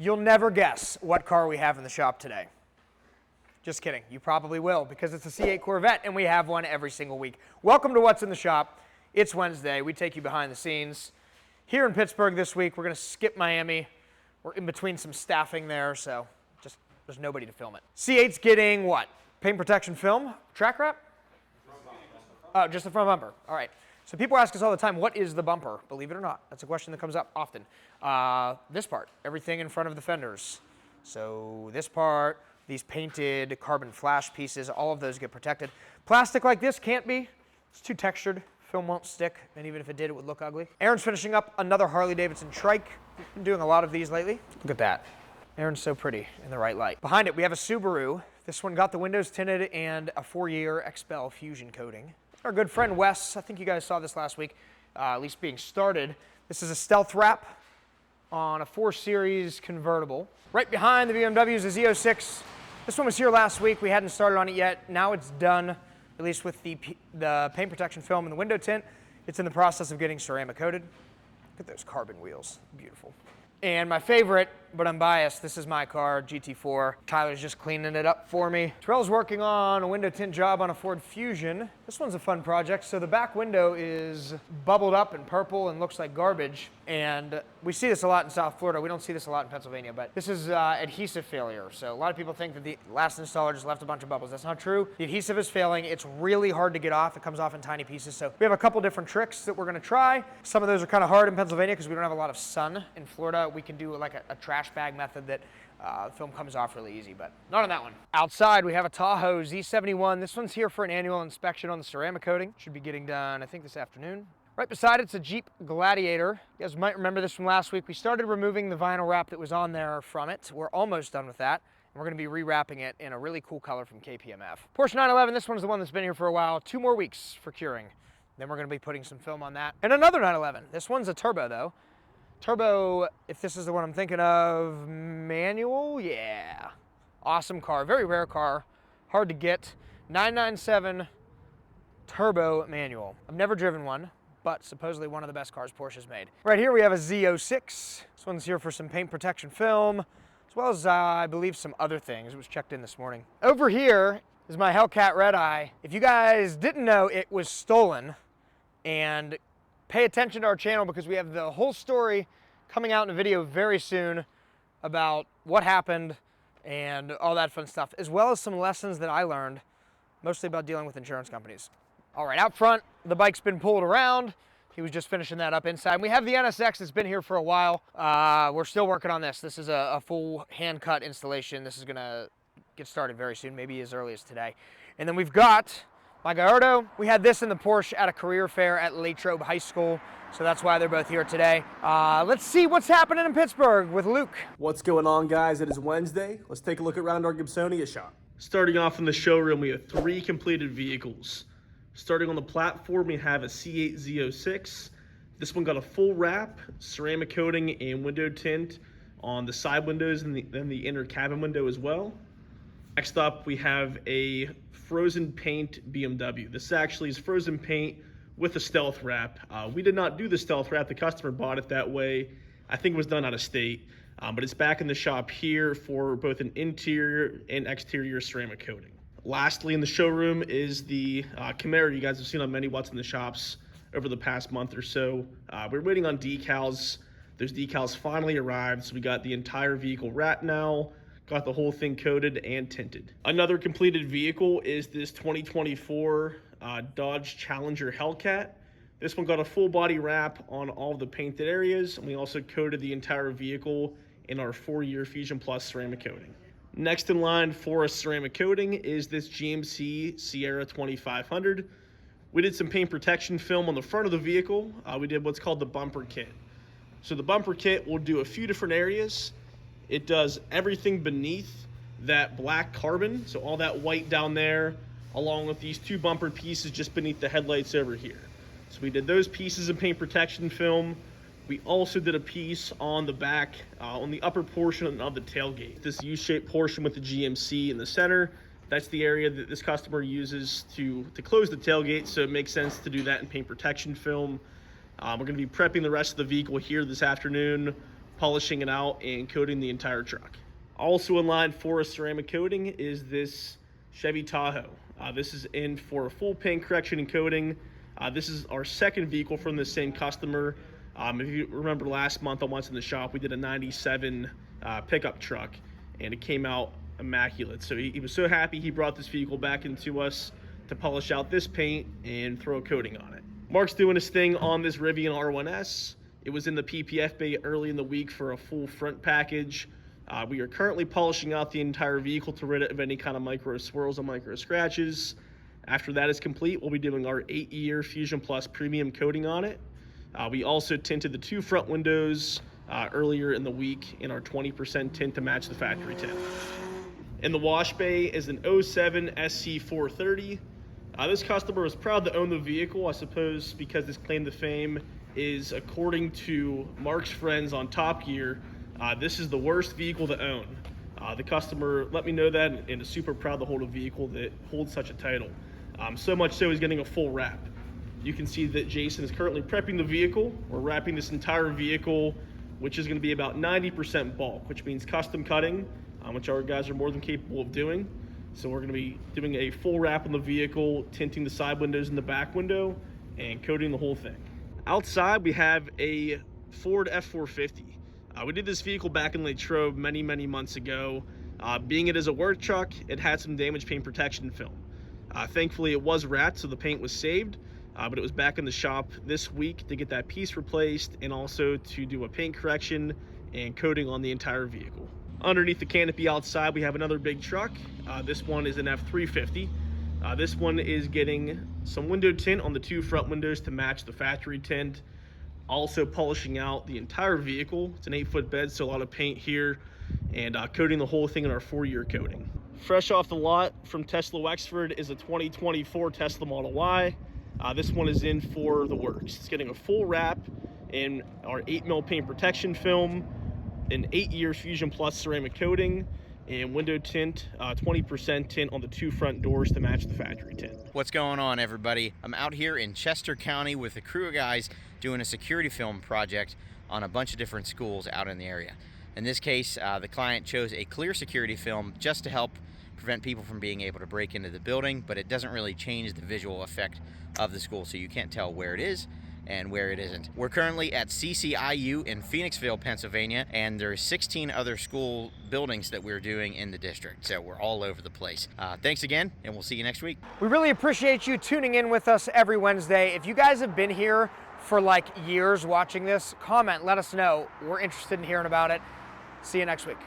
You'll never guess what car we have in the shop today. Just kidding. You probably will, because it's a C8 Corvette, and we have one every single week. Welcome to What's in the Shop. It's Wednesday. We take you behind the scenes. Here in Pittsburgh this week, we're going to skip Miami. We're in between some staffing there, so just there's nobody to film it. C8's getting what? Paint protection film? Track wrap? Oh, just the front bumper. All right. So people ask us all the time, what is the bumper? Believe it or not, that's a question that comes up often. This part, everything in front of the fenders. So this part, these painted carbon flash pieces, all of those get protected. Plastic like this can't be. It's too textured. Film won't stick, and even if it did, it would look ugly. Aaron's finishing up another Harley-Davidson trike. Been doing a lot of these lately. Look at that. Aaron's so pretty in the right light. Behind it, we have a Subaru. This one got the windows tinted and a 4-year XPEL Fusion coating. Our good friend Wes, I think you guys saw this last week, at least being started. This is a stealth wrap on a 4 Series convertible. Right behind the BMW is a Z06. This one was here last week. We hadn't started on it yet. Now it's done, at least with the paint protection film and the window tint. It's in the process of getting ceramic coated. Look at those carbon wheels, beautiful. And my favorite, but I'm biased, this is my car, GT4. Tyler's just cleaning it up for me. Terrell's working on a window tint job on a Ford Fusion. This one's a fun project. So the back window is bubbled up and purple and looks like garbage. And we see this a lot in South Florida. We don't see this a lot in Pennsylvania, but this is adhesive failure. So a lot of people think that the last installer just left a bunch of bubbles. That's not true. The adhesive is failing. It's really hard to get off. It comes off in tiny pieces. So we have a couple different tricks that we're gonna try. Some of those are kind of hard in Pennsylvania because we don't have a lot of sun. In Florida, we can do like a trash bag method that film comes off really easy, but not on that one. Outside, we have a Tahoe Z71. This one's here for an annual inspection on the ceramic coating. Should be getting done, I think, this afternoon. Right beside it's a Jeep Gladiator. You guys might remember this from last week. We started removing the vinyl wrap that was on there from it. We're almost done with that. And we're gonna be rewrapping it in a really cool color from KPMF. Porsche 911, this one's the one that's been here for a while. 2 more weeks for curing. Then we're gonna be putting some film on that. And another 911. This one's a turbo though. Turbo, if this is the one I'm thinking of, manual, yeah. Awesome car, very rare car, hard to get. 997 turbo manual. I've never driven one, but supposedly one of the best cars Porsche's made. Right here we have a Z06. This one's here for some paint protection film, as well as I believe some other things. It was checked in this morning. Over here is my Hellcat Red Eye. If you guys didn't know, it was stolen, and pay attention to our channel because we have the whole story coming out in a video very soon about what happened and all that fun stuff, as well as some lessons that I learned, mostly about dealing with insurance companies. All right, out front, the bike's been pulled around. He was just finishing that up inside. We have the NSX that's been here for a while. We're still working on this. This is a full hand-cut installation. This is gonna get started very soon, maybe as early as today. And then we've got my Gallardo. We had this in the Porsche at a career fair at LATROBE High School, so that's why they're both here today. Let's see what's happening in Pittsburgh with Luke. What's going on, guys? It is Wednesday. Let's take a look around our Gibsonia shop. Starting off in the showroom, we have 3 completed vehicles. Starting on the platform, we have a C8 Z06. This one got a full wrap, ceramic coating, and window tint on the side windows and the inner cabin window as well. Next up, we have a frozen paint BMW. This actually is frozen paint with a stealth wrap. We did not do the stealth wrap. The customer bought it that way. I think it was done out of state, but it's back in the shop here for both an interior and exterior ceramic coating. Lastly, in the showroom is the Camaro you guys have seen on many What's in the Shops over the past month or so. We're waiting on decals. Those decals finally arrived, so we got the entire vehicle wrapped now. Got the whole thing coated and tinted. Another completed vehicle is this 2024 Dodge Challenger Hellcat. This one got a full body wrap on all of the painted areas, and we also coated the entire vehicle in our 4-year Fusion Plus ceramic coating. Next in line for a ceramic coating is this GMC Sierra 2500. We did some paint protection film on the front of the vehicle. We did what's called the bumper kit. So the bumper kit will do a few different areas. It does everything beneath that black carbon, so all that white down there, along with these 2 bumper pieces just beneath the headlights over here. So we did those pieces of paint protection film. We also did a piece on the back, on the upper portion of the tailgate. This U-shaped portion with the GMC in the center, that's the area that this customer uses to close the tailgate, so it makes sense to do that in paint protection film. We're gonna be prepping the rest of the vehicle here this afternoon, polishing it out and coating the entire truck. Also in line for a ceramic coating is this Chevy Tahoe. This is in for a full paint correction and coating. This is our second vehicle from the same customer. If you remember last month on What's in the Shop, we did a 97 pickup truck, and it came out immaculate. So he was so happy he brought this vehicle back into us to polish out this paint and throw a coating on it. Mark's doing his thing on this Rivian R1S. It was in the PPF bay early in the week for a full front package. We are currently polishing out the entire vehicle to rid it of any kind of micro swirls and micro scratches. After that is complete, we'll be doing our 8-year Fusion Plus premium coating on it. We also tinted the 2 front windows earlier in the week in our 20% tint to match the factory tint. In the wash bay is an 07 SC430. This customer was proud to own the vehicle, I suppose, because this claim to fame is, according to Mark's friends on Top Gear, this is the worst vehicle to own. The customer let me know that and is super proud to hold a vehicle that holds such a title. So much so he's getting a full wrap. You can see that Jason is currently prepping the vehicle. We're wrapping this entire vehicle, which is going to be about 90% bulk, which means custom cutting, which our guys are more than capable of doing. So we're going to be doing a full wrap on the vehicle, tinting the side windows and the back window, and coating the whole thing. Outside, we have a Ford F450. We did this vehicle back in Latrobe many months ago. Being it is a work truck, it had some damaged paint protection film. Thankfully, it was wrapped, so the paint was saved, but it was back in the shop this week to get that piece replaced and also to do a paint correction and coating on the entire vehicle. Underneath the canopy outside, we have another big truck. This one is an F350. This one is getting some window tint on the 2 front windows to match the factory tint. Also polishing out the entire vehicle. It's an 8-foot bed, so a lot of paint here, and coating the whole thing in our 4-year coating. Fresh off the lot from Tesla Wexford is a 2024 Tesla Model Y. This one is in for the works. It's getting a full wrap in our 8mm paint protection film, an 8-year Fusion Plus ceramic coating, and window tint, 20% tint on the 2 front doors to match the factory tint. What's going on, everybody? I'm out here in Chester County with a crew of guys doing a security film project on a bunch of different schools out in the area. In this case, the client chose a clear security film just to help prevent people from being able to break into the building, but it doesn't really change the visual effect of the school, so you can't tell where it is and where it isn't. We're currently at CCIU in Phoenixville, Pennsylvania, and there's 16 other school buildings that we're doing in the district, so we're all over the place. Thanks again, and we'll see you next week. We really appreciate you tuning in with us every Wednesday. If you guys have been here for like years watching this, comment, let us know. We're interested in hearing about it. See you next week.